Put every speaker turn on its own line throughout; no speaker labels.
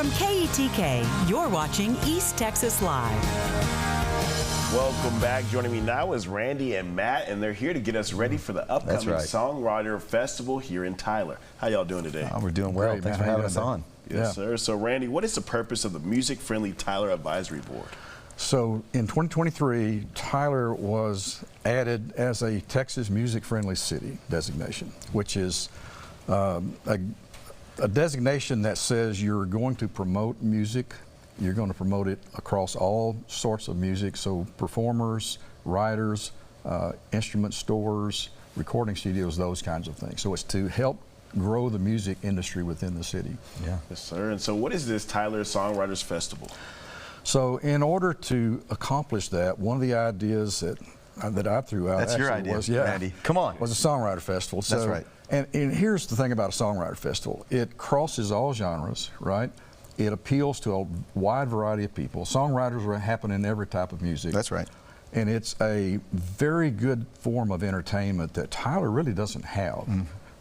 From KETK, you're watching East Texas Live.
Welcome back. Joining me now is Randy and Matt, and they're here to get us ready for the upcoming Songwriter Festival here in Tyler. How y'all doing today?
Oh, we're doing well. Thanks for having us on.
Yes, sir. So, Randy, what is the purpose of the Music-Friendly Tyler Advisory Board?
So, in 2023, Tyler was added as a Texas Music-Friendly City designation, which is a designation that says you're going to promote music. You're going to promote it across all sorts of music, so performers, writers, instrument stores, recording studios, those kinds of things. So it's to help grow the music industry within the city.
Yeah. Yes, sir. And so what is this Tyler Songwriters Festival?
So in order to accomplish that, one of the ideas that I threw out
That's your idea,
was,
Randy. Come on.
Was a Songwriter Festival. So,
that's right.
And here's the thing about a Songwriter Festival. It crosses all genres, right? It appeals to a wide variety of people. Songwriters happen in every type of music.
That's right.
And it's a very good form of entertainment that Tyler really doesn't have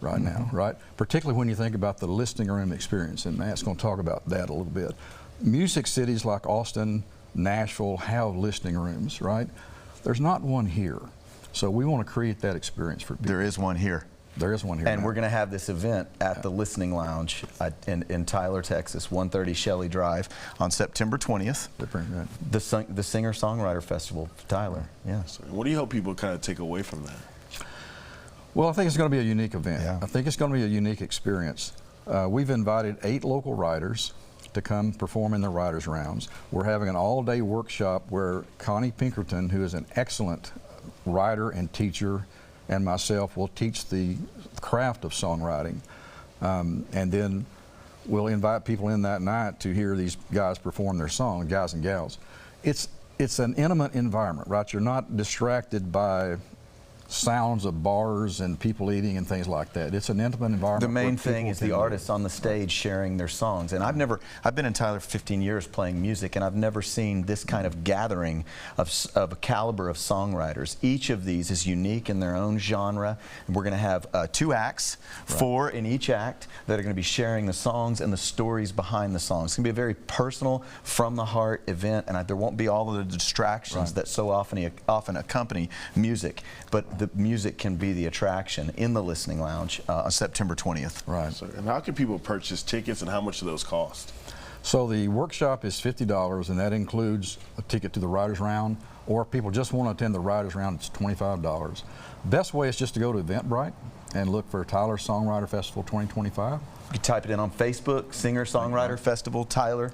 right now, right? Particularly when you think about the listening room experience, and Matt's going to talk about that a little bit. Music cities like Austin, Nashville have listening rooms, right? There's not one here. So we want to create that experience for people.
There is one here.
There is one here.
And we're going to have this event at the Listening Lounge in Tyler, Texas, 130 Shelley Drive
on September 20th.
The Singer-Songwriter Festival, Tyler. Yeah.
So what do you hope people kind of take away from that?
Well, I think it's going to be a unique event.
Yeah.
I think it's going to be a unique experience. We've invited 8 local writers to come perform in the writers' rounds. We're having an all-day workshop where Connie Pinkerton, who is an excellent writer and teacher, and myself will teach the craft of songwriting. And then we'll invite people in that night to hear these guys perform their song, guys and gals. It's an intimate environment, right? You're not distracted by sounds of bars and people eating and things like that. It's an intimate environment.
The main thing is the artists on the stage sharing their songs. And I've been in Tyler for 15 years playing music, and I've never seen this kind of gathering of a caliber of songwriters. Each of these is unique in their own genre. And we're going to have 2 acts, 4 in each act, that are going to be sharing the songs and the stories behind the songs. It's going to be a very personal, from the heart event, and there won't be all of the distractions that so often accompany music. But the music can be the attraction in the Listening Lounge on September 20th.
Right.
So, and how can people purchase tickets, and how much do those cost?
So the workshop is $50, and that includes a ticket to the writers' round, or if people just want to attend the writers' round, it's $25. Best way is just to go to Eventbrite and look for Tyler Songwriter Festival 2025.
You can type it in on Facebook, Singer-Songwriter Festival, Tyler,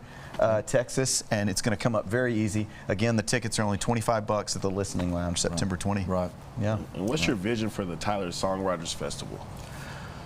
Texas, and it's going to come up very easy. Again, the tickets are only $25 at the Listening Lounge, September 20.
Right.
Yeah.
And what's your vision for the Tyler Songwriters Festival?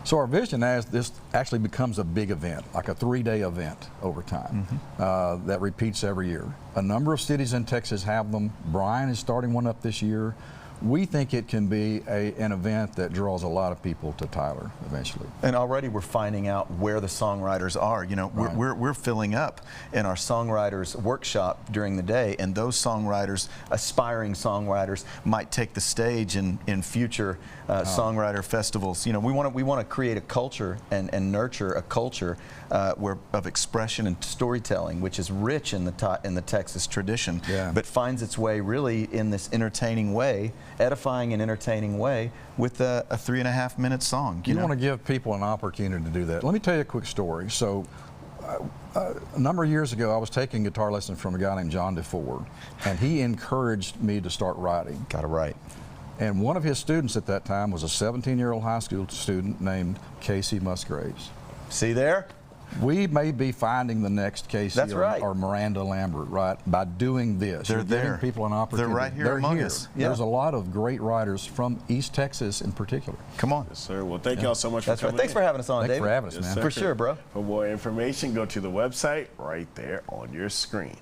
So our vision is this actually becomes a big event, like a 3-day event over time that repeats every year. A number of cities in Texas have them. Bryan is starting one up this year. We think it can be an event that draws a lot of people to Tyler eventually.
And already we're finding out where the songwriters are. You know, we're filling up in our songwriters workshop during the day, and those songwriters, aspiring songwriters, might take the stage in future songwriter festivals. You know, we want to create a culture and nurture a culture of expression and storytelling, which is rich in the Texas tradition, but finds its way really in this entertaining way, edifying and entertaining way, with a 3.5-minute song.
You want to give people an opportunity to do that. Let me tell you a quick story. So a number of years ago, I was taking guitar lessons from a guy named John DeFord, and he encouraged me to start writing.
Got to write. And
one of his students at that time was a 17-year-old high school student named Casey Musgraves.
See there?
We may be finding the next Casey or Miranda Lambert, right, by doing this.
They're there.
Giving people an opportunity.
They're right here among us.
Yeah. There's a lot of great writers from East Texas in particular.
Come on.
Yes, sir. Well, thank y'all so much for coming.
Thanks for having us on, David.
Thanks for having us, man.
Sir.
For sure, bro.
For more information, go to the website right there on your screen.